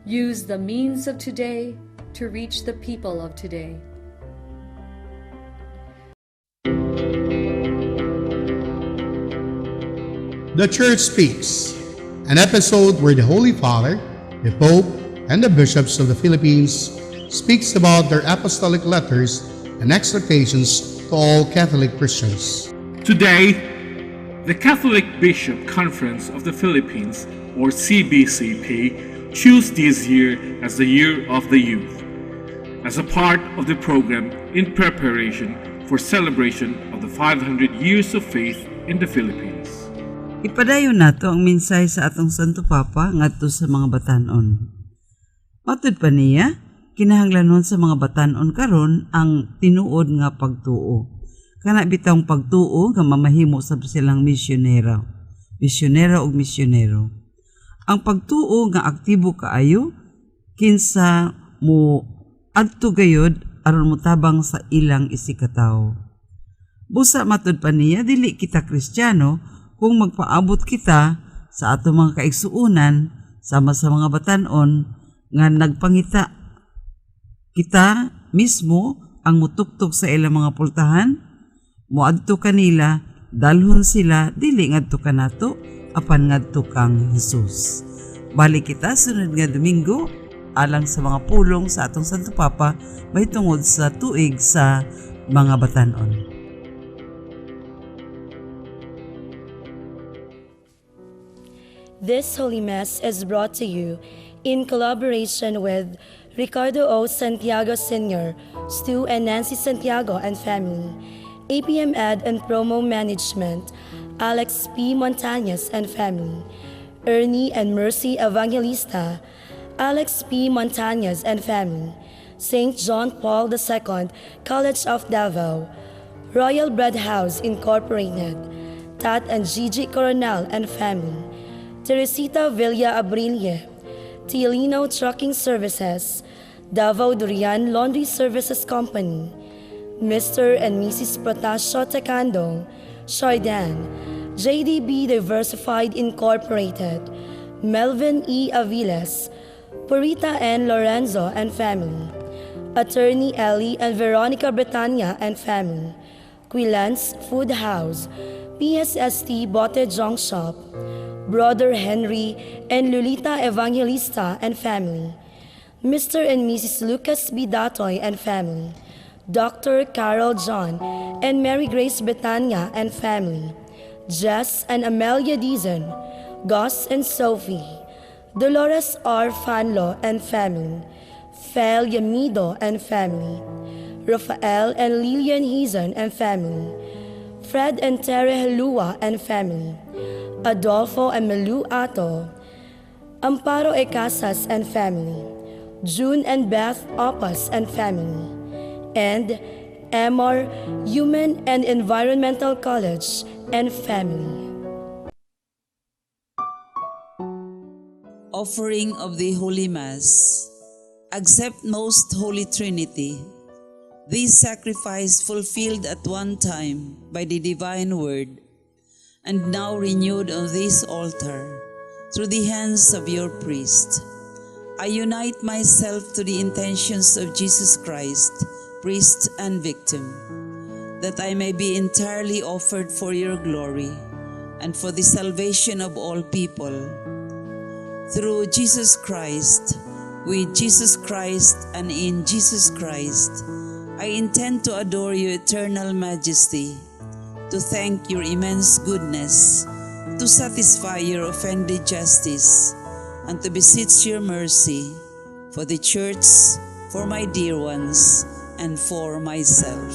Use the means of today to reach the people of today. The Church Speaks, an episode where the Holy Father, the Pope, and the bishops of the Philippines speaks about their apostolic letters and exhortations to all Catholic Christians. Today, the Catholic Bishop Conference of the Philippines, or CBCP, choose this year as the Year of the Youth, as a part of the program in preparation for celebration of the 500 years of faith in the Philippines. Ipadayon nato ang minsay sa atong Santo Papa ngadto sa mga batanon. Matud pa niya, kinahanglanon sa mga batanon karon ang tinuod nga pagtuo. Kana bitang pagtuo nga mamahimo sa silang misyonera ug misyonero. Ang pagtuo nga aktibo kaayo kinsa mo adto gayud aron motabang sa ilang isikatawo. Busa matud pa niya, dili kita Kristiyano kung magpaabot kita sa ato mga kaigsuunan sama sa mga batanon nga nagpangita. Kita mismo ang mutuktok sa ilang mga pultahan, muadto kanila, dalhon sila, dili ngadto kanato, apan ngadto kang Jesus. Balik kita sunod nga Domingo, alang sa mga pulong sa atong Santo Papa, may tungod sa tuig sa mga batanon. This Holy Mass is brought to you in collaboration with Ricardo O. Santiago Sr., Stu and Nancy Santiago and family, APM Ed and Promo Management, Alex P. Montañez and family, Ernie and Mercy Evangelista, Alex P. Montañez and family, St. John Paul II College of Davao, Royal Bread House Incorporated, Tat and Gigi Coronel and family, Teresita Villa Abrilia, Tiolino Trucking Services, Davao Durian Laundry Services Company, Mr. and Mrs. Protasio Tecando, Shardan, JDB Diversified Incorporated, Melvin E. Aviles, Purita N. Lorenzo and family, Attorney Ellie and Veronica Bretania and family, Quilance Food House, PSST Bote Junk Shop, Brother Henry and Lolita Evangelista and family, Mr. and Mrs. Lucas B. Datoy and family, Dr. Carol John and Mary Grace Betania and family, Jess and Amelia Dizon, Gus and Sophie, Dolores R. Fanlo and family, Fel Yamido and family, Rafael and Lilian Hizon and family, Fred and Tere Helua and family, Adolfo and Melu Ato, Amparo E. Casas and family, June and Beth Opas and family, and Amor Human and Environmental College and family. Offering of the Holy Mass. Accept Most Holy Trinity. This sacrifice fulfilled at one time by the divine word, and now renewed on this altar through the hands of your priest. I unite myself to the intentions of Jesus Christ, priest and victim, that I may be entirely offered for your glory and for the salvation of all people. Through Jesus Christ, with Jesus Christ, and in Jesus Christ, I intend to adore your eternal majesty, to thank your immense goodness, to satisfy your offended justice, and to beseech your mercy for the Church, for my dear ones, and for myself.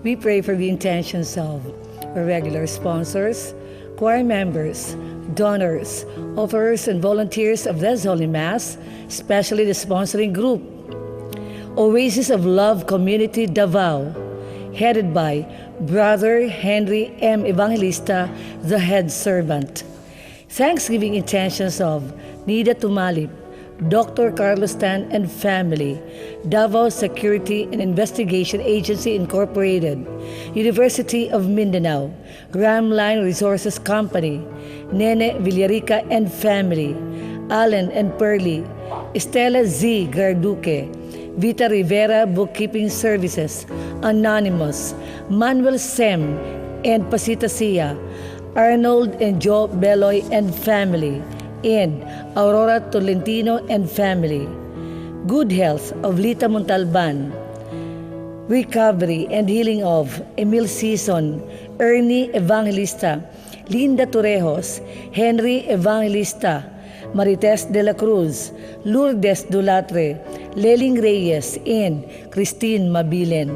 We pray for the intentions of our regular sponsors, choir members, donors, offerers, and volunteers of this Holy Mass, especially the sponsoring group, Oasis of Love Community Davao, headed by Brother Henry M. Evangelista, the head servant. Thanksgiving intentions of Nida Tumalip, Dr. Carlos Tan and family, Davao Security and Investigation Agency Incorporated, University of Mindanao, Ramline Resources Company, Nene Villarica and family, Allen and Pearly, Estela Z. Garduque, Vita Rivera Bookkeeping Services, Anonymous, Manuel Sem and Pasita Sia, Arnold and Joe Beloy and family, and Aurora Tolentino and family. Good health of Lita Montalban. Recovery and healing of Emil Season, Ernie Evangelista, Linda Torrejos, Henry Evangelista, Marites de la Cruz, Lourdes Dulatre, Leling Reyes, and Christine Mabilen.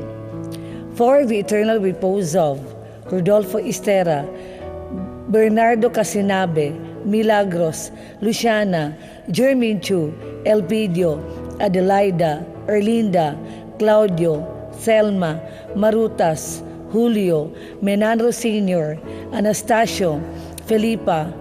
For the eternal repose of Rodolfo Estera, Bernardo Casinabe, Milagros, Luciana, Jermaine Chu, Elpidio, Adelaida, Erlinda, Claudio, Selma, Marutas, Julio, Menandro Sr., Anastasio, Felipa,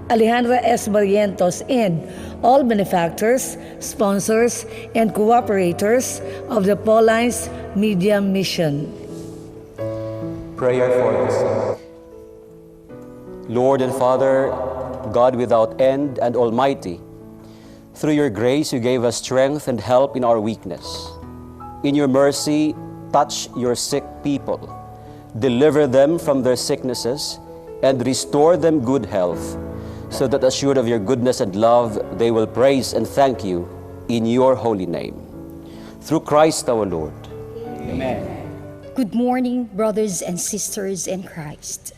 Alejandra S. Barrientos, and all benefactors, sponsors, and cooperators of the Paulines Media Mission. Prayer for us. Lord and Father, God without end and Almighty, through your grace you gave us strength and help in our weakness. In your mercy, touch your sick people, deliver them from their sicknesses, and restore them good health, so that assured of your goodness and love, they will praise and thank you in your holy name. Through Christ our Lord. Amen. Good morning, brothers and sisters in Christ.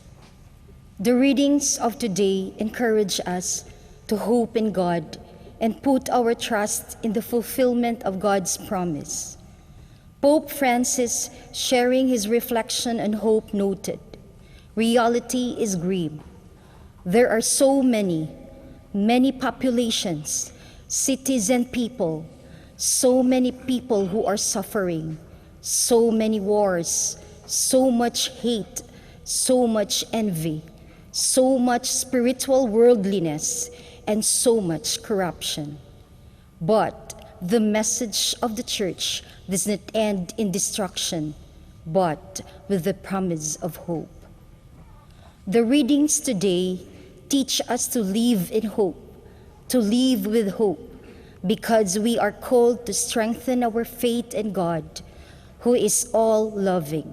The readings of today encourage us to hope in God and put our trust in the fulfillment of God's promise. Pope Francis, sharing his reflection on hope, noted, "Reality is grim. There are so many populations, cities and people, so many people who are suffering, so many wars, so much hate, so much envy, so much spiritual worldliness, and so much corruption. But the message of the Church does not end in destruction, but with the promise of hope." The readings today teach us to live in hope, to live with hope, because we are called to strengthen our faith in God, who is all-loving.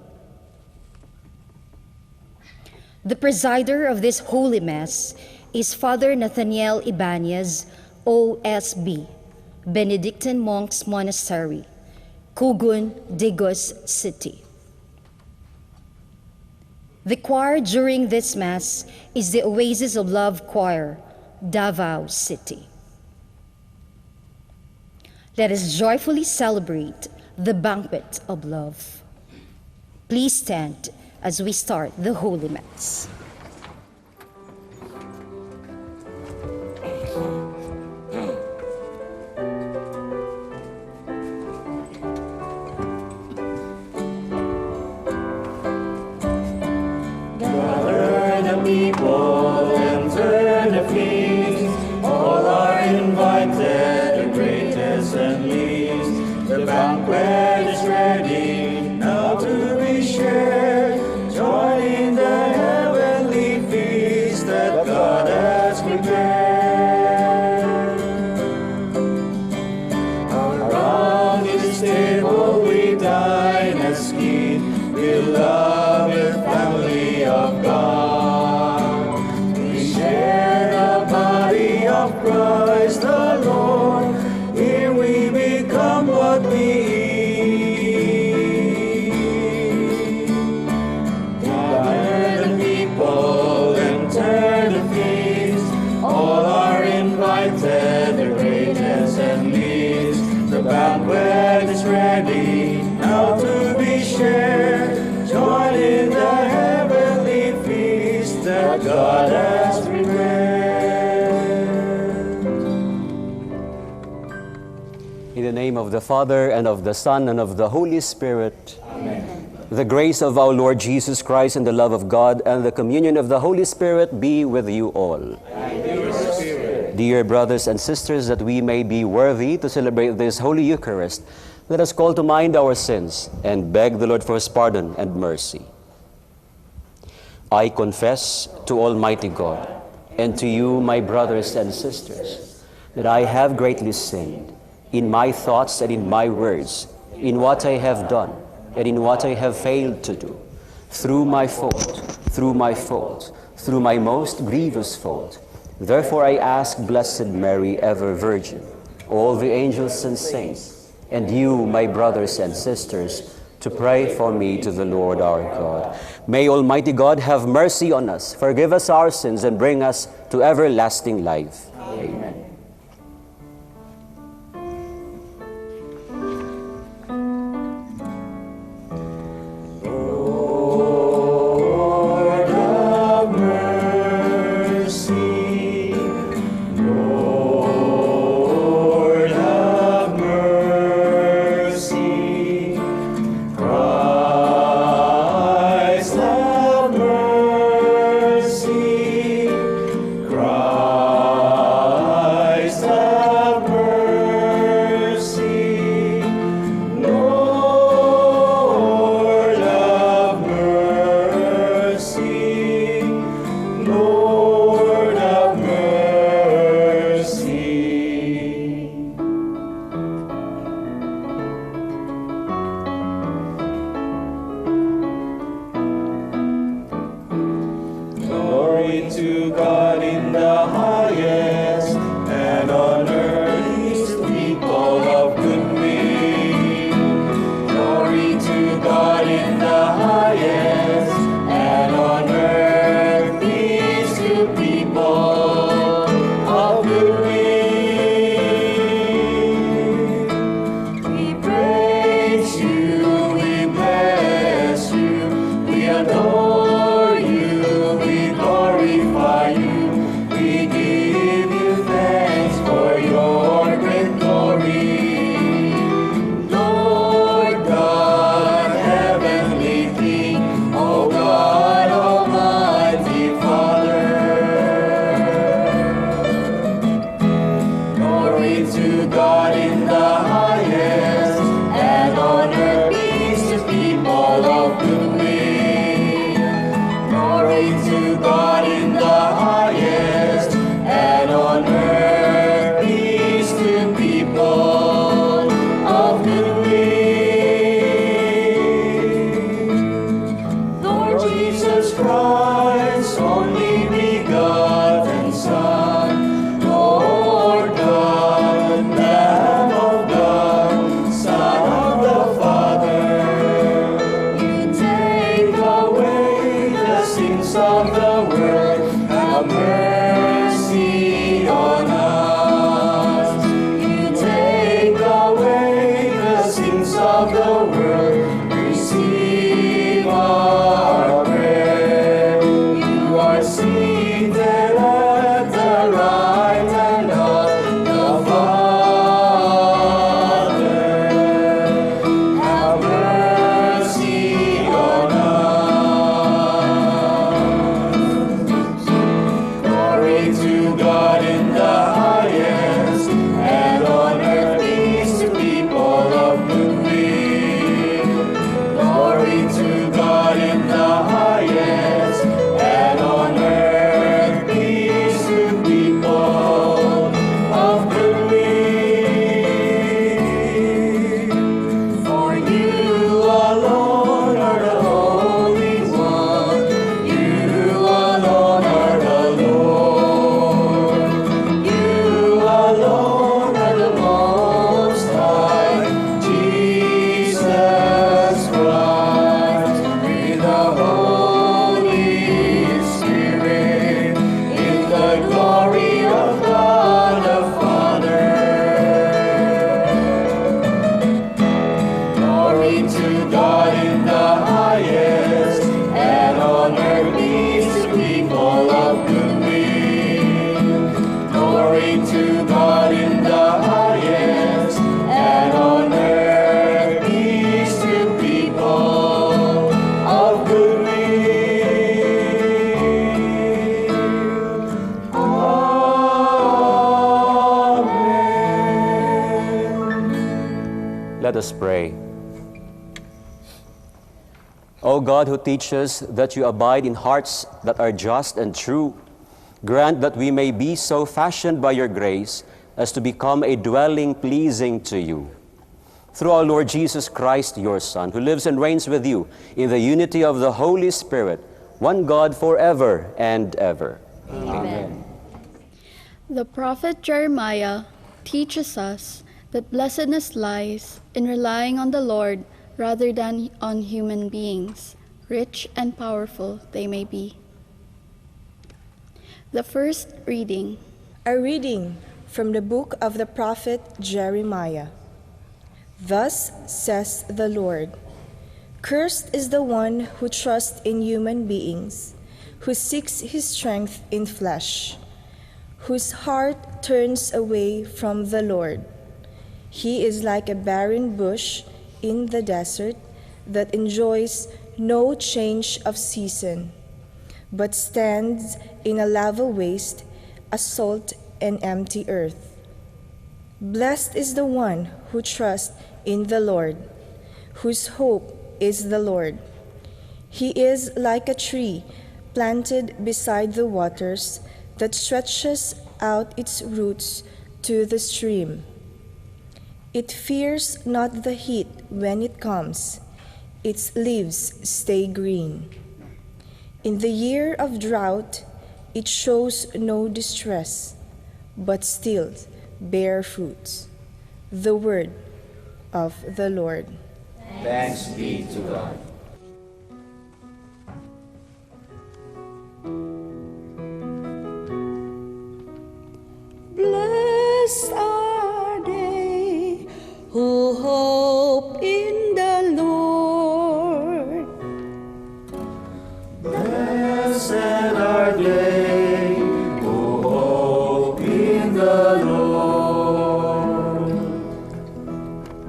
The presider of this Holy Mass is Father Nathaniel Ibanez, OSB, Benedictine Monks Monastery, Cugun, Digos City. The choir during this Mass is the Oasis of Love Choir, Davao City. Let us joyfully celebrate the banquet of love. Please stand as we start the Holy Mass. People enter the feast, all are invited, the greatest and least. The banquet is ready, now to be shared. Join in the heavenly feast that God has prepared. Around His table we dine as King, beloved family of God. Christ the Lord, here we become what we eat. Gather the people, enter the feast, all are invited, the greatest and least. The banquet is ready, now to be shared. Join in the heavenly feast that God has prepared. In the name of the Father, and of the Son, and of the Holy Spirit. Amen. The grace of our Lord Jesus Christ, and the love of God, and the communion of the Holy Spirit be with you all. And with your spirit. Dear brothers and sisters, that we may be worthy to celebrate this Holy Eucharist, let us call to mind our sins and beg the Lord for His pardon and mercy. I confess to Almighty God and to you, my brothers and sisters, that I have greatly sinned in my thoughts and in my words, in what I have done and in what I have failed to do, through my fault, through my most grievous fault. Therefore I ask Blessed Mary, ever Virgin, all the angels and saints, and you, my brothers and sisters, to pray for me to the Lord our God. May Almighty God have mercy on us, forgive us our sins, and bring us to everlasting life. Amen. Let us pray. O God, who teaches that you abide in hearts that are just and true, Grant that we may be so fashioned by your grace as to become a dwelling pleasing to you. Through our Lord Jesus Christ, your Son, who lives and reigns with you in the unity of the Holy Spirit, one God forever and ever. Amen. The prophet Jeremiah teaches us that blessedness lies in relying on the Lord rather than on human beings, rich and powerful they may be. The first reading. A reading from the book of the prophet Jeremiah. Thus says the Lord, "Cursed is the one who trusts in human beings, who seeks his strength in flesh, whose heart turns away from the Lord. He is like a barren bush in the desert that enjoys no change of season, but stands in a level waste, a salt and empty earth. Blessed is the one who trusts in the Lord, whose hope is the Lord. He is like a tree planted beside the waters that stretches out its roots to the stream. It fears not the heat when it comes. Its leaves stay green. In the year of drought, it shows no distress, but still bear fruits." The word of the Lord. Thanks be to God. Blessed are they who hope in the Lord. Blessed are they who hope in the Lord.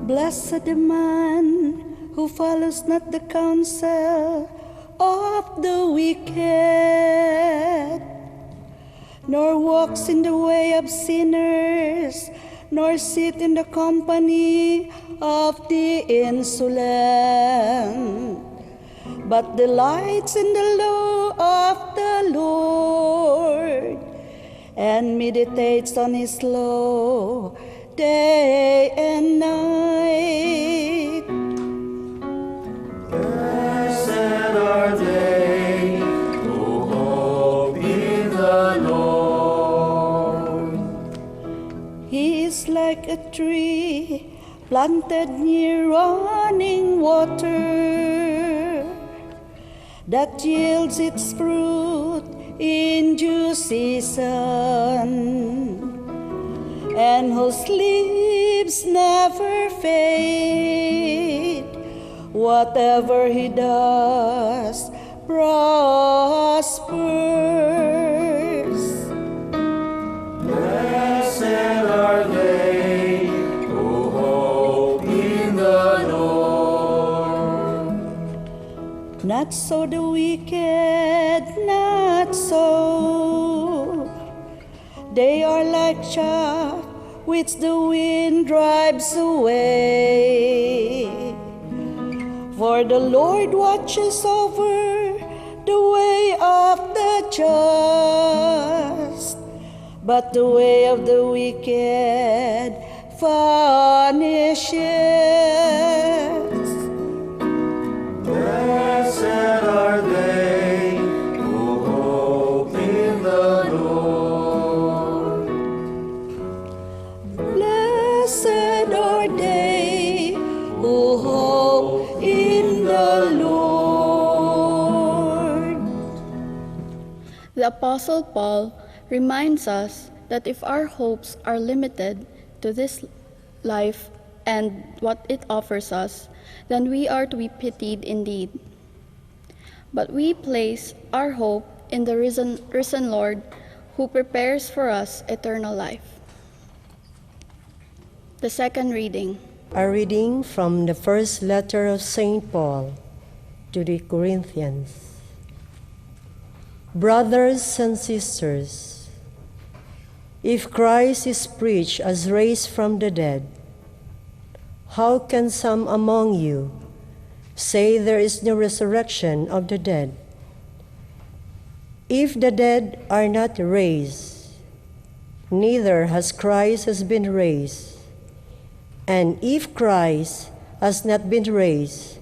Blessed the man who follows not the counsel of the wicked, nor walks in the way of sinners, nor sit in the company of the insolent, but delights in the law of the Lord, and meditates on his law day and night. Blessed are they who hope in the Lord. He is like a tree planted near running water, that yields its fruit in due season, and whose leaves never fade. Whatever he does prospers. Blessed are they who hope in the Lord. Not so the wicked, not so. They are like chaff which the wind drives away. For the Lord watches over the way of the just, but the way of the wicked vanishes. Blessed are they who hope in the Lord. Blessed are they who hope in the Lord. The Apostle Paul reminds us that if our hopes are limited to this life and what it offers us, then we are to be pitied indeed. But we place our hope in the risen Lord, who prepares for us eternal life. The second reading. A reading from the first letter of St. Paul to the Corinthians. Brothers and sisters, if Christ is preached as raised from the dead, how can some among you – 'Say there is no resurrection of the dead'? If the dead are not raised, neither has Christ has been raised. And if Christ has not been raised,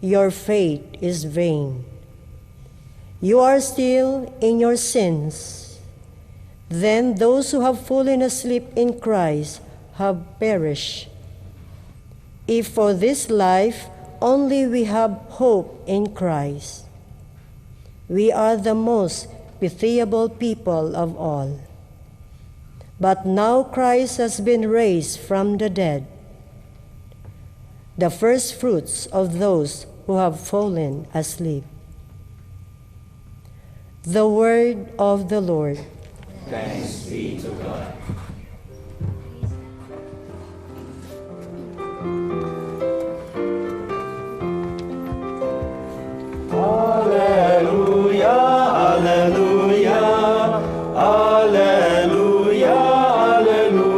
your faith is vain. You are still in your sins. Then those who have fallen asleep in Christ have perished. If for this life only we have hope in Christ, we are the most pitiable people of all. But now Christ has been raised from the dead, the first fruits of those who have fallen asleep. The word of the Lord. Thanks be to God. Alleluia, alleluia, alleluia, alleluia,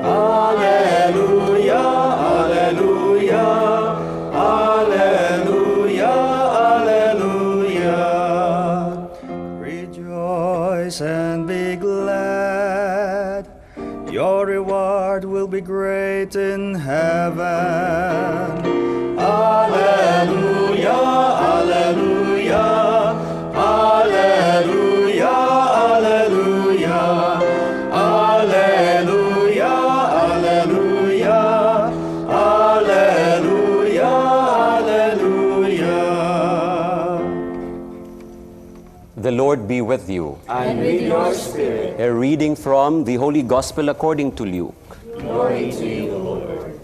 alleluia, alleluia, alleluia, alleluia. Rejoice and be glad, your reward will be great in heaven. Alleluia, alleluia, alleluia, alleluia, alleluia, alleluia, alleluia, alleluia. The Lord be with you. And with your spirit. A reading from the Holy Gospel according to Luke. Glory to you, Lord.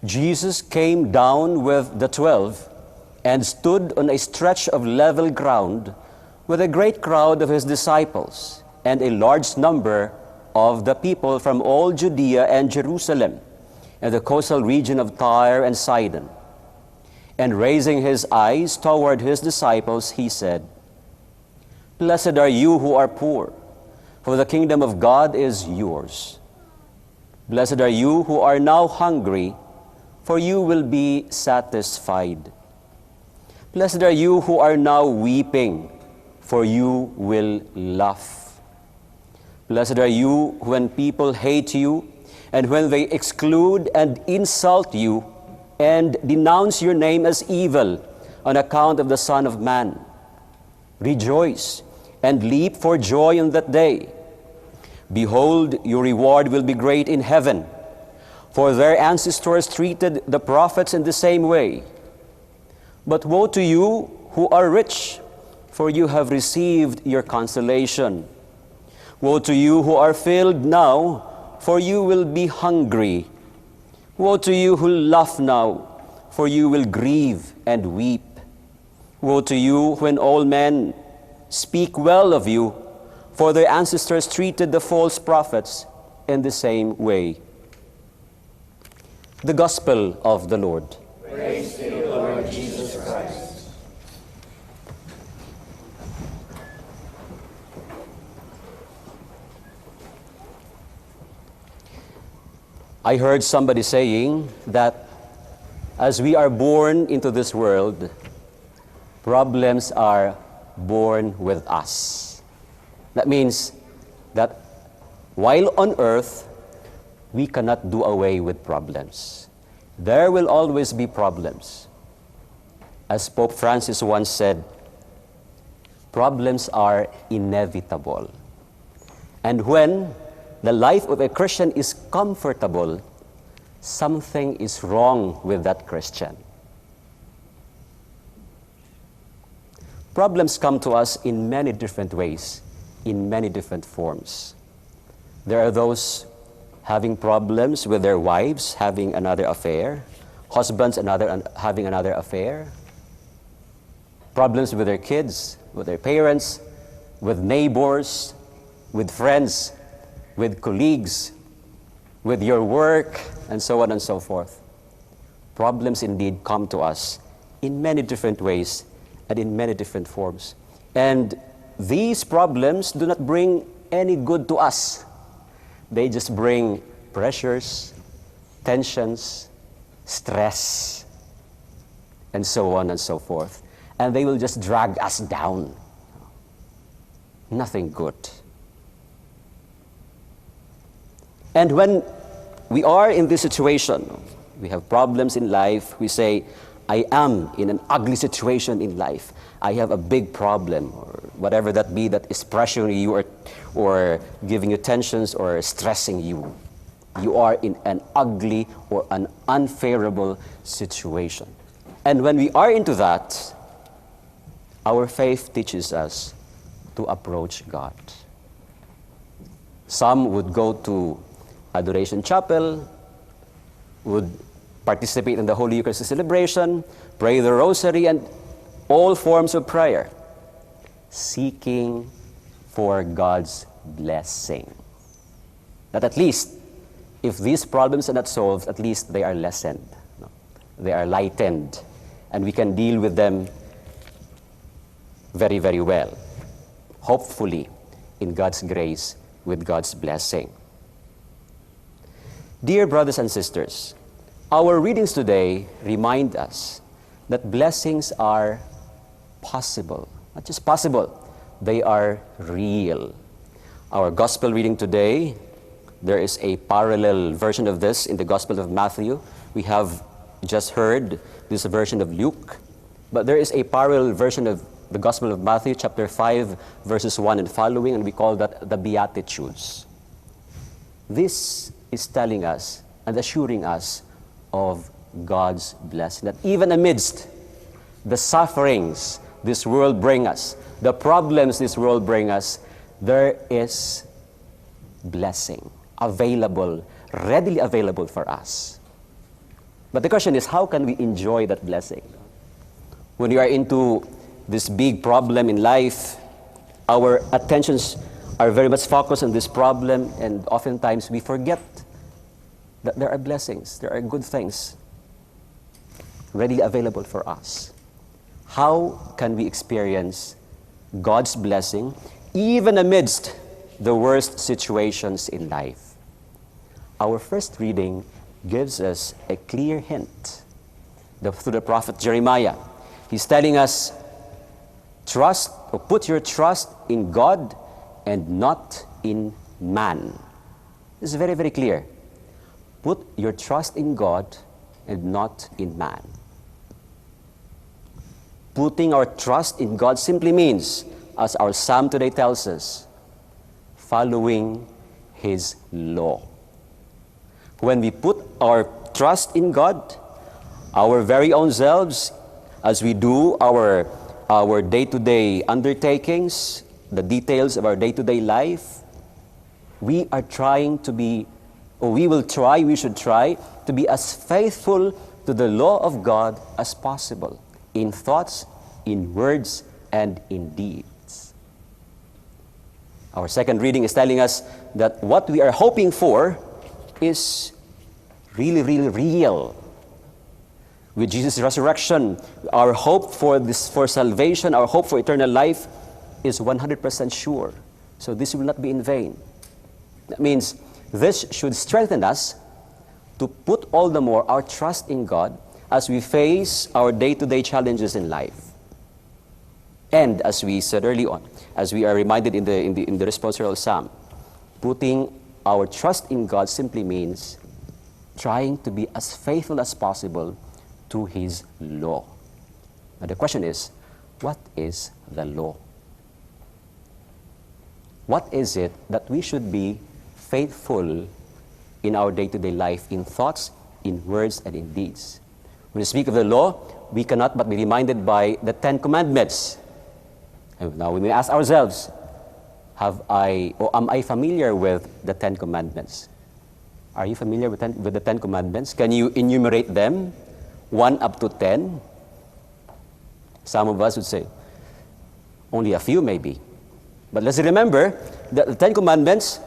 Jesus came down with the 12 and stood on a stretch of level ground with a great crowd of his disciples and a large number of the people from all Judea and Jerusalem and the coastal region of Tyre and Sidon. And raising his eyes toward his disciples, he said, "Blessed are you who are poor, for the kingdom of God is yours. Blessed are you who are now hungry, for you will be satisfied. Blessed are you who are now weeping, for you will laugh. Blessed are you when people hate you, and when they exclude and insult you, and denounce your name as evil on account of the Son of Man. Rejoice and leap for joy on that day. Behold, your reward will be great in heaven, for their ancestors treated the prophets in the same way. But woe to you who are rich, for you have received your consolation. Woe to you who are filled now, for you will be hungry. Woe to you who laugh now, for you will grieve and weep. Woe to you when all men speak well of you, for their ancestors treated the false prophets in the same way." The Gospel of the Lord. Praise to you, Lord Jesus Christ. I heard somebody saying that as we are born into this world, problems are born with us. That means that while on earth, we cannot do away with problems. There will always be problems. As Pope Francis once said, problems are inevitable. And when the life of a Christian is comfortable, something is wrong with that Christian. Problems come to us in many different ways, in many different forms. There are those having problems with their wives having another affair, husbands having another affair, problems with their kids, with their parents, with neighbors, with friends, with colleagues, with your work, and so on and so forth. Problems indeed come to us in many different ways and in many different forms. And these problems do not bring any good to us. They just bring pressures, tensions, stress. and so on and so forth. And they will just drag us down. Nothing good. And when we are in this situation, we have problems in life, we say, I am in an ugly situation in life. I have a big problem, or whatever that be that is pressuring you or giving you tensions or stressing you. You are in an ugly or an unfavorable situation. And when we are into that, our faith teaches us to approach God. Some would go to Adoration Chapel, would participate in the Holy Eucharistic celebration, pray the Rosary, and all forms of prayer, seeking for God's blessing. That at least, if these problems are not solved, at least they are lessened. They are lightened, and we can deal with them very, very well. Hopefully, in God's grace, with God's blessing. Dear brothers and sisters, our readings today remind us that blessings are possible. Not just possible, they are real. Our gospel reading today, there is a parallel version of this in the Gospel of Matthew. We have just heard this version of Luke, but there is a parallel version of the Gospel of Matthew, chapter 5, verses 1 and following, and we call that the Beatitudes. This is telling us and assuring us of God's blessing, that even amidst the sufferings this world brings us, the problems this world brings us, there is blessing available, readily available for us. But the question is, how can we enjoy that blessing? When you are into this big problem in life, our attentions are very much focused on this problem, and oftentimes we forget that there are blessings, there are good things readily available for us. How can we experience God's blessing even amidst the worst situations in life? Our first reading gives us a clear hint through the prophet Jeremiah. He's telling us, trust or put your trust in God and not in man. This is very, very clear. Put your trust in God and not in man. Putting our trust in God simply means, as our psalm today tells us, following His law. When we put our trust in God, our very own selves, as we do our day-to-day undertakings, the details of our day-to-day life, we are trying to be, or we should try to be as faithful to the law of God as possible, in thoughts, in words, and in deeds. Our second reading is telling us that what we are hoping for is really, really real. With Jesus' resurrection, our hope for salvation, our hope for eternal life is 100% sure. So this will not be in vain. That means this should strengthen us to put all the more our trust in God as we face our day-to-day challenges in life. And as we said early on, as we are reminded in the responsorial psalm, putting our trust in God simply means trying to be as faithful as possible to His law. Now the question is, what is the law? What is it that we should be faithful in our day-to-day life, in thoughts, in words, and in deeds? When we speak of the law, we cannot but be reminded by the 10 Commandments. And now we may ask ourselves, am I familiar with the 10 Commandments? Are you familiar with the 10 Commandments? Can you enumerate them, 1 up to 10? Some of us would say, only a few maybe. But let's remember that the 10 Commandments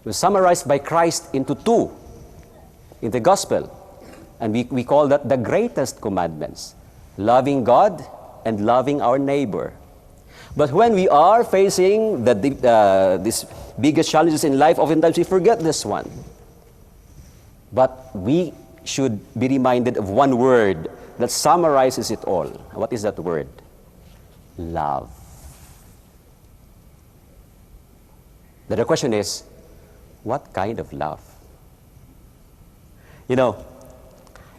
were summarized by Christ into 2 in the Gospel. And we call that the greatest commandments, loving God and loving our neighbor. But when we are facing these biggest challenges in life, oftentimes we forget this one. But we should be reminded of one word that summarizes it all. What is that word? Love. Then the question is, what kind of love? You know,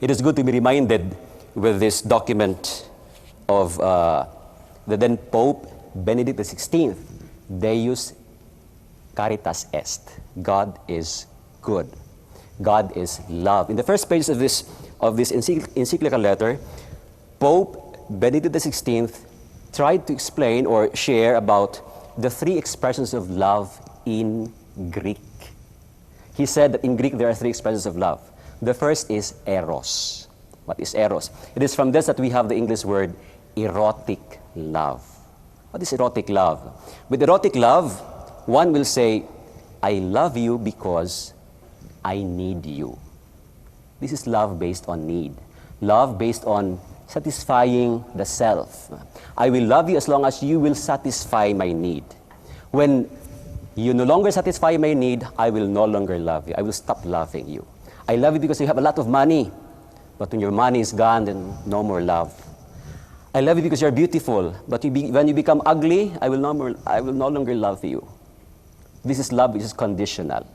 it is good to be reminded with this document of the then Pope Benedict XVI, Deus Caritas Est. God is good. God is love. In the first pages of this encyclical letter, Pope Benedict XVI tried to explain or share about the three expressions of love in Greek. He said that in Greek there are three expressions of love. The first is eros. What is eros? It is from this that we have the English word erotic love. What is erotic love? With erotic love, one will say, I love you because I need you. This is love based on need. Love based on satisfying the self. I will love you as long as you will satisfy my need. When you no longer satisfy my need, I will no longer love you. I will stop loving you. I love you because you have a lot of money. But when your money is gone, then no more love. I love you because you're beautiful. But when you become ugly, I will no longer love you. This is love which is conditional.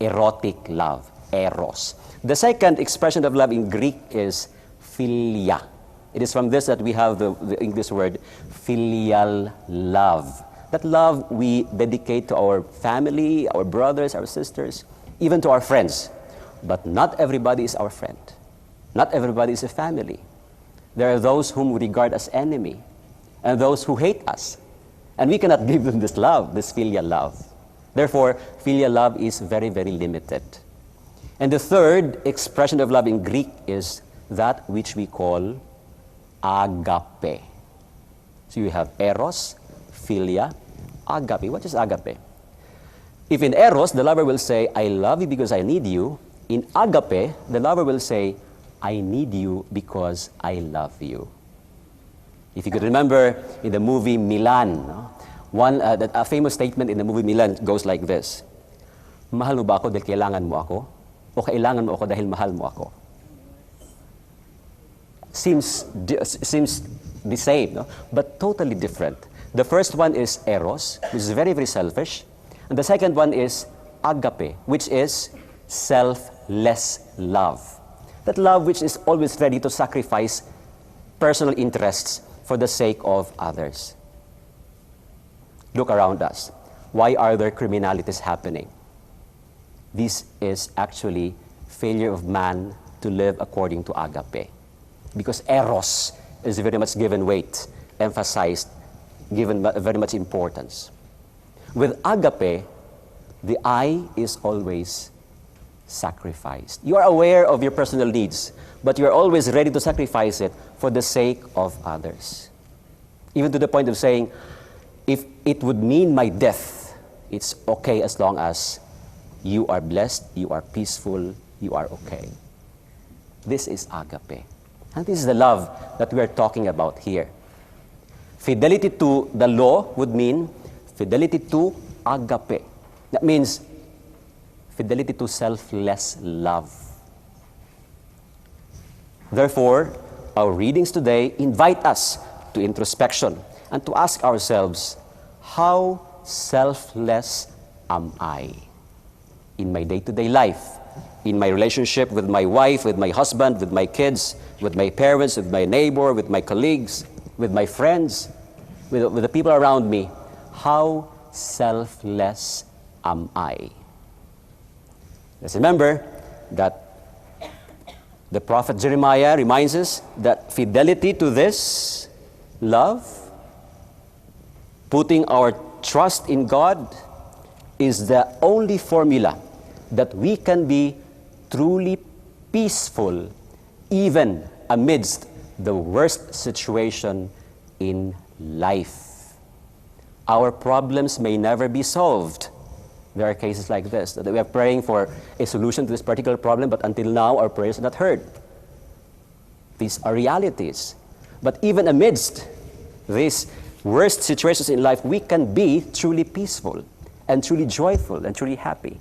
Erotic love. Eros. The second expression of love in Greek is philia. It is from this that we have the English word filial love. That love we dedicate to our family, our brothers, our sisters, even to our friends. But not everybody is our friend. Not everybody is a family. There are those whom we regard as enemy, and those who hate us. And we cannot give them this love, this filial love. Therefore, filial love is very, very limited. And the third expression of love in Greek is that which we call agape. So you have eros, philia, agape. What is agape? If in eros, the lover will say, I love you because I need you. In agape, the lover will say, I need you because I love you. If you could remember in the movie Milan, a famous statement in the movie Milan goes like this: mahal mo ba ako dahil kailangan mo ako? O kailangan mo ako dahil mahal mo ako? Seems the same, no? But totally different. The first one is eros, which is very, very selfish. And the second one is agape, which is selfless love. That love which is always ready to sacrifice personal interests for the sake of others. Look around us. Why are there criminalities happening? This is actually failure of man to live according to agape. Because eros is very much given weight, emphasized, given very much importance. With agape, the I is always sacrificed. You are aware of your personal needs, but you are always ready to sacrifice it for the sake of others. Even to the point of saying, if it would mean my death, it's okay as long as you are blessed, you are peaceful, you are okay. This is agape. And this is the love that we are talking about here. Fidelity to the law would mean fidelity to agape. That means fidelity to selfless love. Therefore, our readings today invite us to introspection and to ask ourselves, how selfless am I in my day-to-day life, in my relationship with my wife, with my husband, with my kids, with my parents, with my neighbor, with my colleagues, with my friends, with the people around me? How selfless am I? Let's remember that the prophet Jeremiah reminds us that fidelity to this love, putting our trust in God, is the only formula that we can be truly peaceful even amidst the worst situation in life. Our problems may never be solved. There are cases like this, that we are praying for a solution to this particular problem, but until now our prayers are not heard. These are realities. But even amidst these worst situations in life, we can be truly peaceful and truly joyful and truly happy.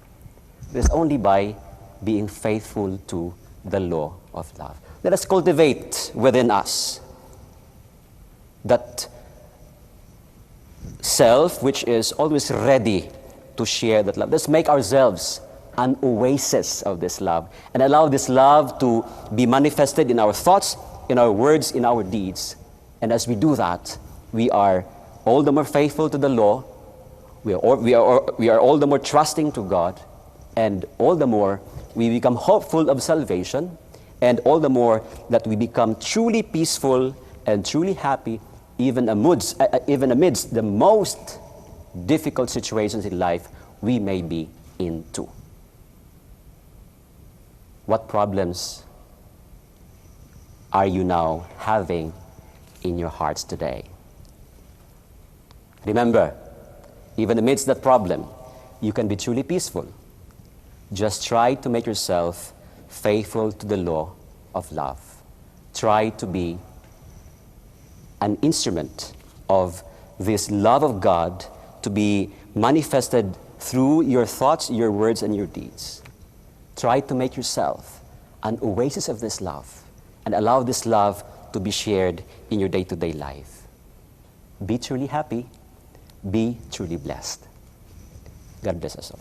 It is only by being faithful to the law of love. Let us cultivate within us that self which is always ready to share that love. Let's make ourselves an oasis of this love and allow this love to be manifested in our thoughts, in our words, in our deeds. And as we do that, we are all the more faithful to the law, we are all the more trusting to God, and all the more we become hopeful of salvation, and all the more that we become truly peaceful and truly happy, even amidst the most difficult situations in life we may be into. What problems are you now having in your hearts today? Remember, even amidst that problem, you can be truly peaceful. Just try to make yourself faithful to the law of love. Try to be an instrument of this love of God to be manifested through your thoughts, your words, and your deeds. Try to make yourself an oasis of this love and allow this love to be shared in your day-to-day life. Be truly happy. Be truly blessed. God bless us all.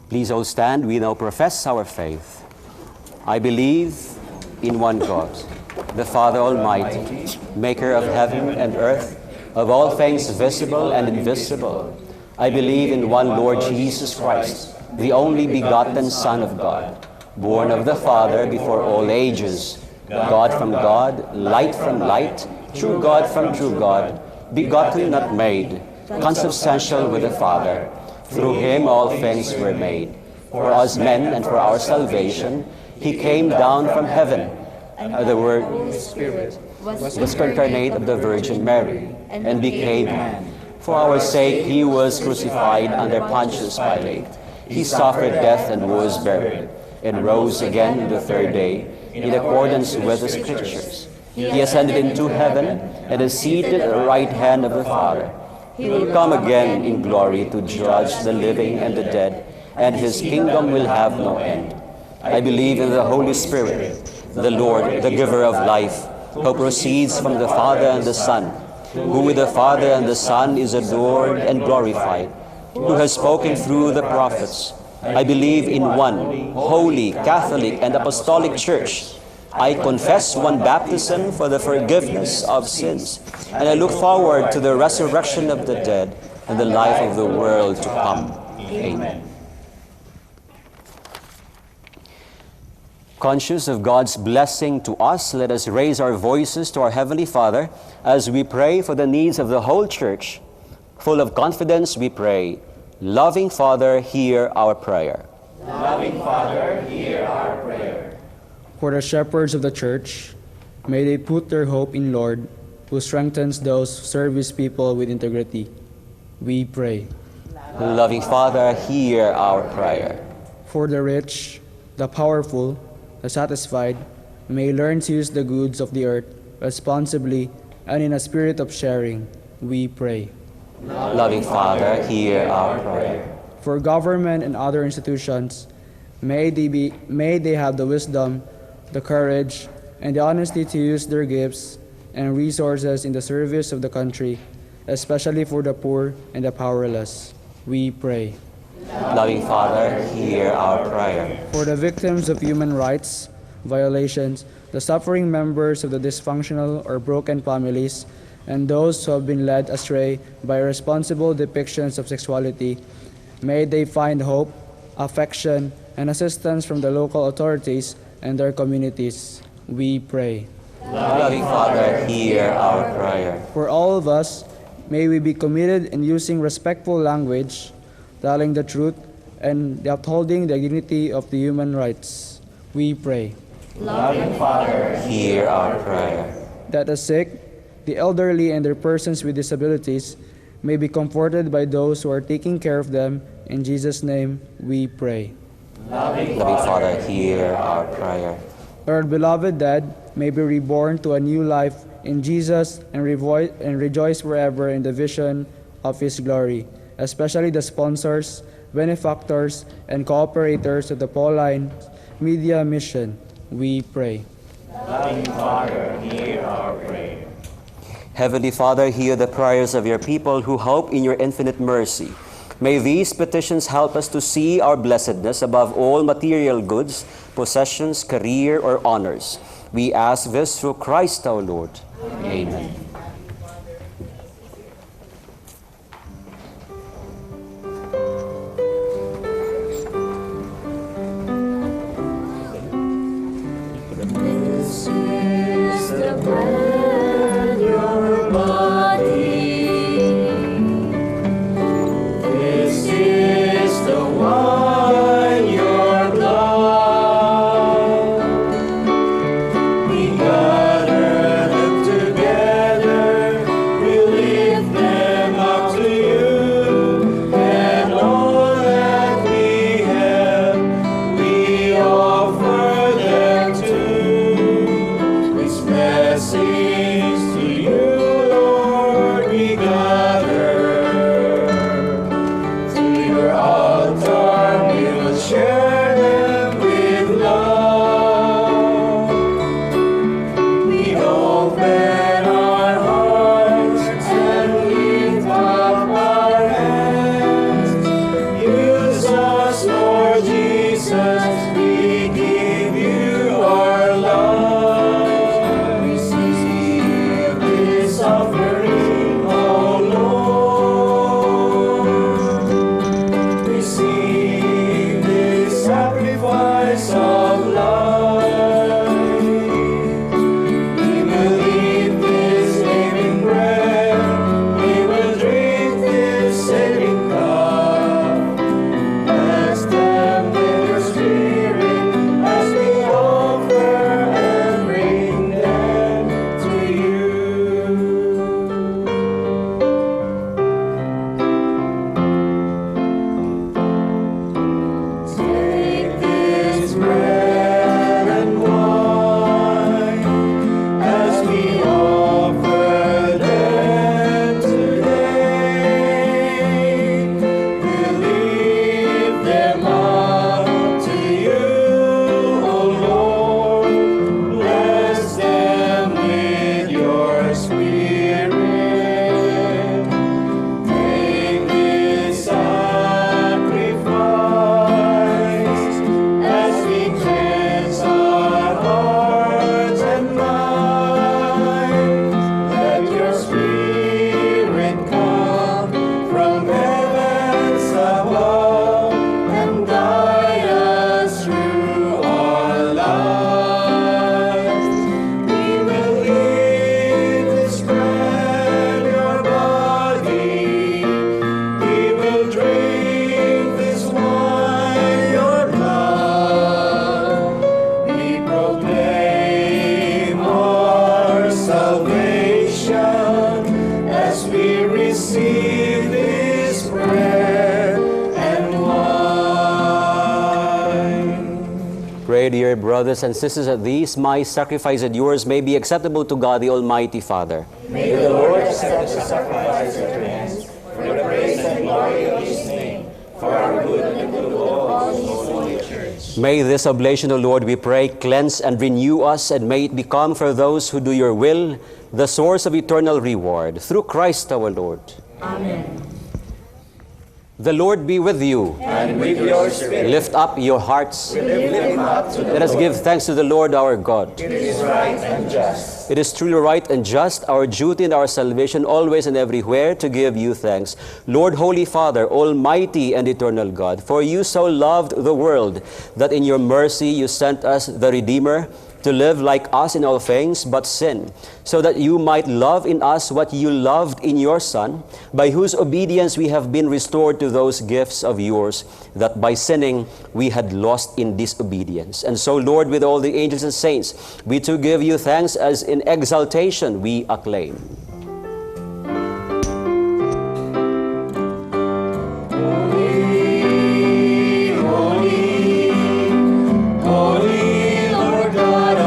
Please all stand. We now profess our faith. I believe in one God, the Father Almighty, maker of heaven and earth, of all things visible and invisible. I believe in one Lord Jesus Christ, the only begotten Son of God, born of the Father before all ages, God from God, light from light, true God from true God, begotten not made, consubstantial with the Father. Through him all things were made. For us men and for our salvation, he came down from heaven. The Word Spirit was incarnate of the Virgin Mary and became man. For our sake he was crucified under Pontius Pilate. He suffered death and was buried, and rose again the third day, in accordance with the Scriptures. He ascended into heaven and is seated at the right hand of the Father. He will come again in glory to judge the living and the dead, and his kingdom will have no end. I believe in the Holy Spirit, the Lord, the giver of life, who proceeds from the Father and the Son, who with the Father and the Son is adored and glorified, who has spoken through the prophets. I believe in one holy, Catholic, and Apostolic Church. I confess one baptism for the forgiveness of sins, and I look forward to the resurrection of the dead and the life of the world to come. Amen. Conscious of God's blessing to us, let us raise our voices to our Heavenly Father as we pray for the needs of the whole Church. Full of confidence we pray, loving Father, hear our prayer. Loving Father, hear our prayer. For the shepherds of the Church, may they put their hope in Lord, who strengthens those who serve his people with integrity. We pray. Loving Father, hear our prayer. For the rich, the powerful, the satisfied, may learn to use the goods of the earth responsibly and in a spirit of sharing. We pray. Loving Father, hear our prayer. For government and other institutions, may they have the wisdom, the courage, and the honesty to use their gifts and resources in the service of the country, especially for the poor and the powerless. We pray. Loving Father, hear our prayer. For the victims of human rights violations, the suffering members of the dysfunctional or broken families, and those who have been led astray by irresponsible depictions of sexuality, may they find hope, affection, and assistance from the local authorities and their communities. We pray. Loving Father, hear our prayer. For all of us, may we be committed in using respectful language, telling the truth, and upholding the dignity of the human rights. We pray. Loving Father, hear our prayer. That the sick, the elderly, and their persons with disabilities may be comforted by those who are taking care of them. In Jesus' name, we pray. Loving Father, hear our prayer. that our beloved dead may be reborn to a new life in Jesus and rejoice forever in the vision of His glory, especially the sponsors, benefactors, and cooperators of the Pauline Media Mission, we pray. Loving Father, hear our prayer. Heavenly Father, hear the prayers of your people who hope in your infinite mercy. May these petitions help us to see our blessedness above all material goods, possessions, career, or honors. We ask this through Christ our Lord. Amen. This is the bread, your body. This is the wine, your blood. We gather them together, we lift them up to you, and all that we have, we offer them to. These blessings to you, Lord, we gather. To your altar we will share them with love. We open our hearts and lift up our hands. Use us, Lord Jesus, we give you our love. Receive this offering, O Lord. Receive this sacrifice of life. We will eat this living bread, we will drink this saving cup. Bless them with your Spirit as we offer and bring them to you. Take this bread and wine as we offer them today. We lift them up to you, O Lord. Bless them with your Spirit. Take this sacrifice as we cleanse our hearts and minds. Let your Spirit come from heavens above and guide us through our lives. We will eat this bread, your body. We will drink this wine, your blood. We proclaim our salvation as we receive this bread and wine. Pray, dear brothers and sisters, that these my sacrifice and yours may be acceptable to God, the Almighty Father. May the Lord accept the sacrifice at your hands for the praise and glory of his name, for our good and the good of all his holy church. May this oblation, O Lord, we pray, cleanse and renew us, and may it become for those who do your will the source of eternal reward. Through Christ our Lord. Amen. The Lord be with you. And with your spirit. Lift up your hearts. We lift them up to the Let us Lord. give thanks to the Lord our God. It is right and just. It is truly right and just, our duty and our salvation, always and everywhere, to give you thanks. Lord, Holy Father, Almighty and eternal God, for you so loved the world that in your mercy you sent us the Redeemer, to live like us in all things but sin, so that you might love in us what you loved in your Son, by whose obedience we have been restored to those gifts of yours, that by sinning we had lost in disobedience. And so, Lord, with all the angels and saints, we too give you thanks as in exaltation we acclaim. Holy, Lord God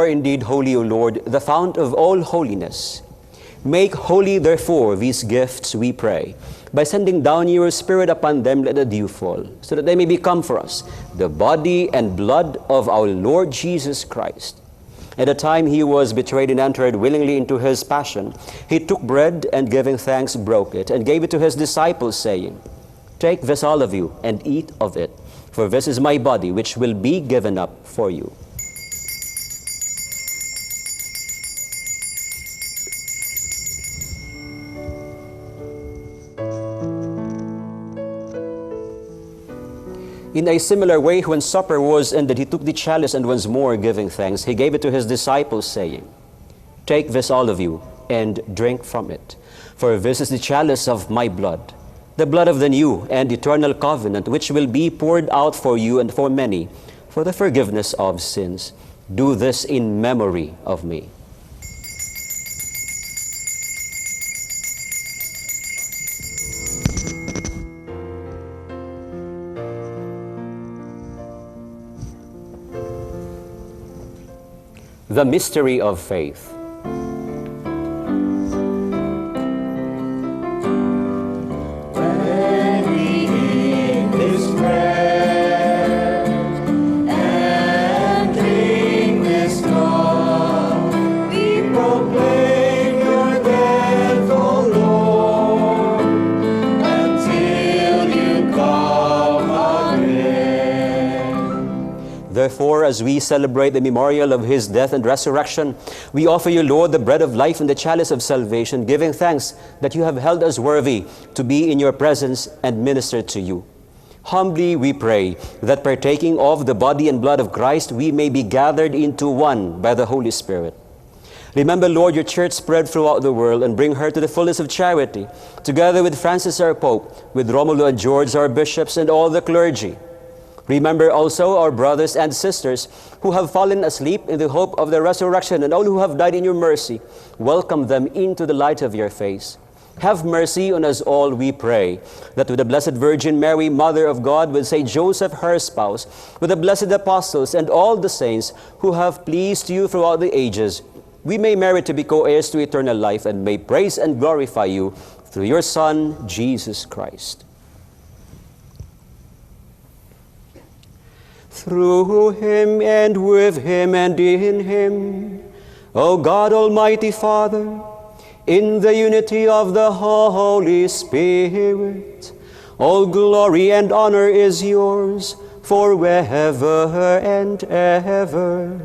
indeed holy, O Lord, the fount of all holiness. Make holy, therefore, these gifts, we pray, by sending down your Spirit upon them, let the dew fall, so that they may become for us the body and blood of our Lord Jesus Christ. At the time he was betrayed and entered willingly into his passion, he took bread and giving thanks broke it and gave it to his disciples, saying, Take this, all of you, and eat of it, for this is my body, which will be given up for you. In a similar way, when supper was ended, he took the chalice, and once more giving thanks, he gave it to his disciples, saying, Take this, all of you, and drink from it, for this is the chalice of my blood, the blood of the new and eternal covenant, which will be poured out for you and for many, for the forgiveness of sins. Do this in memory of me. The mystery of faith. When we eat this bread and drink this cup, we proclaim your death, O Lord, until you come again. Therefore, as we celebrate the memorial of his death and resurrection, we offer you, Lord, the bread of life and the chalice of salvation, giving thanks that you have held us worthy to be in your presence and minister to you. Humbly we pray that partaking of the body and blood of Christ, we may be gathered into one by the Holy Spirit. Remember, Lord, your church spread throughout the world and bring her to the fullness of charity, together with Francis our Pope, with Romulo and George our bishops, and all the clergy. Remember also our brothers and sisters who have fallen asleep in the hope of the resurrection, and all who have died in your mercy. Welcome them into the light of your face. Have mercy on us all, we pray, that with the Blessed Virgin Mary, Mother of God, with Saint Joseph, her spouse, with the blessed apostles and all the saints who have pleased you throughout the ages, we may merit to be co-heirs to eternal life, and may praise and glorify you through your Son, Jesus Christ. Through him and with him and in him, O God, Almighty Father, in the unity of the Holy Spirit, all glory and honor is yours forever and ever.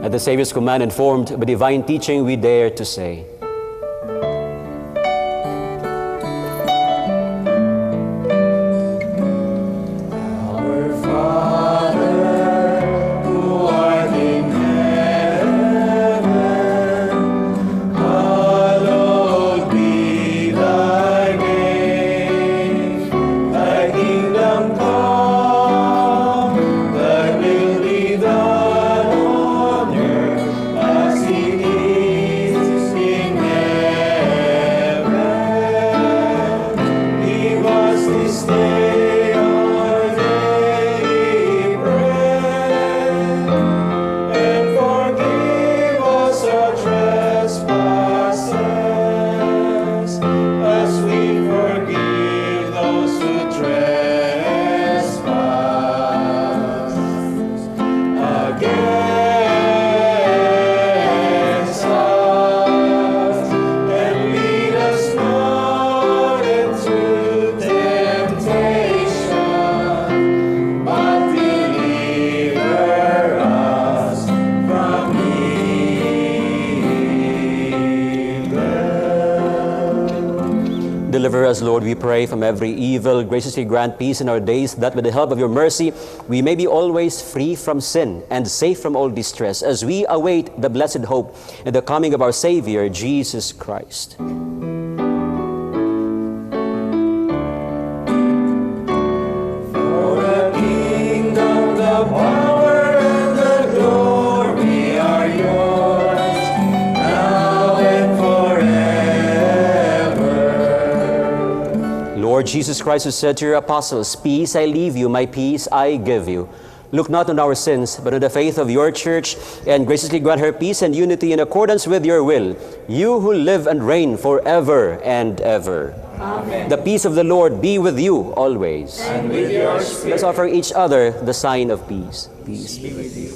The Savior's command, informed by divine teaching, we dare to say, Our Father, who art in heaven, hallowed be thy name. Thy kingdom come, thy will be done, as it is in heaven. Deliver us, Lord, we pray, from every evil. Graciously grant peace in our days, that with the help of your mercy, we may be always free from sin and safe from all distress, as we await the blessed hope and the coming of our Savior, Jesus Christ. Lord Jesus Christ, who said to your apostles, "Peace I leave you, my peace I give you," look not on our sins, but on the faith of your church, and graciously grant her peace and unity in accordance with your will, you who live and reign forever and ever. Amen. The peace of the Lord be with you always. And with your spirit. Let's offer each other the sign of peace. Peace be with you.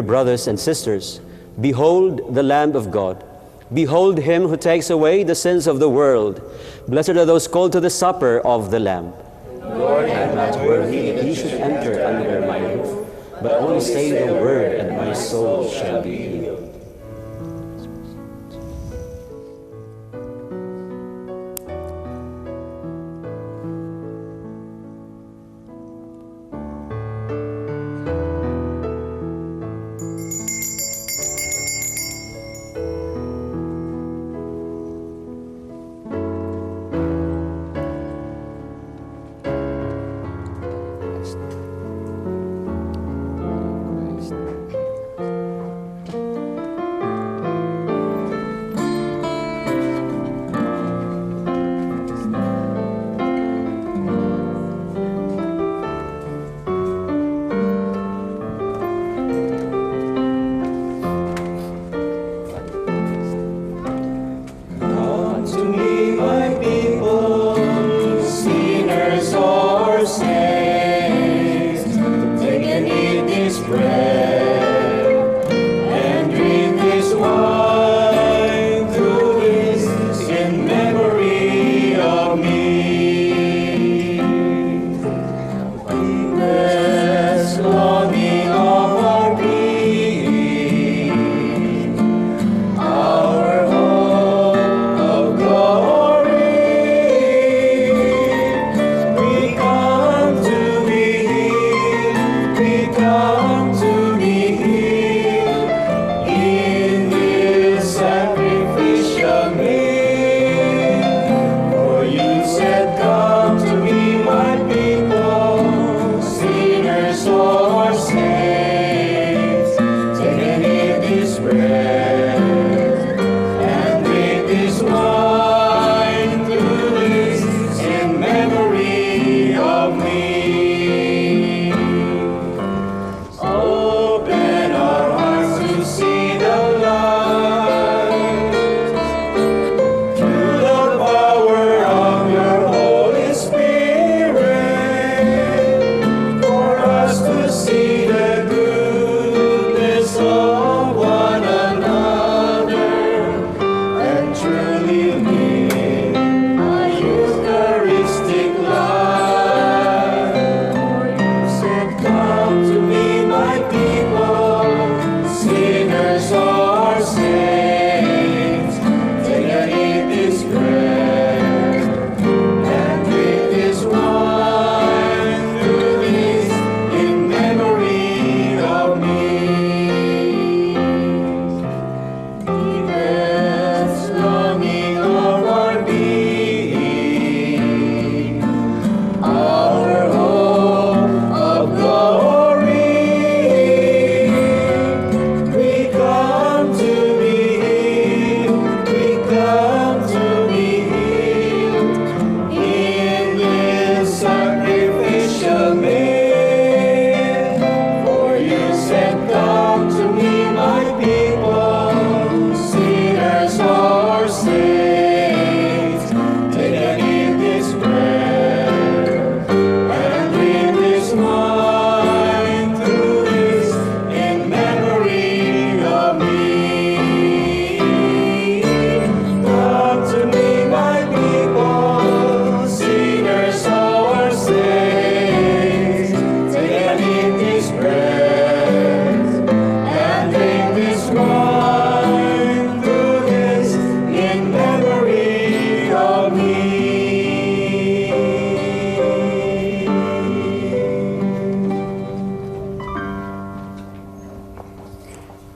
Brothers and sisters, behold the Lamb of God. Behold him who takes away the sins of the world. Blessed are those called to the supper of the Lamb. Lord, I am not worthy that he should enter under my roof, but only say the word, and my soul shall be healed.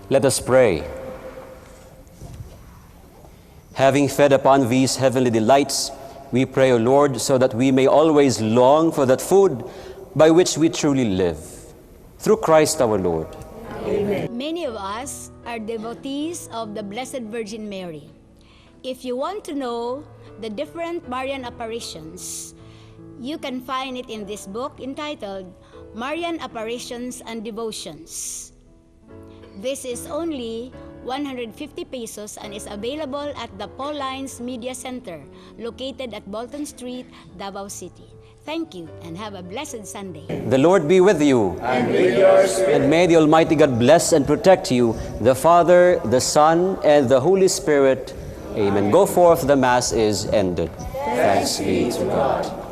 Let us pray. Having fed upon these heavenly delights, we pray, O Lord, so that we may always long for that food by which we truly live. Through Christ our Lord. Amen. Many of us are devotees of the Blessed Virgin Mary. If you want to know the different Marian apparitions, you can find it in this book entitled Marian Apparitions and Devotions. This is only 150 pesos and is available at the Paulines Media Center, located at Bolton Street, Davao City. Thank you and have a blessed Sunday. The Lord be with you. And with your spirit. And may the Almighty God bless and protect you, the Father, the Son, and the Holy Spirit. Amen. Go forth, the Mass is ended. Thanks be to God.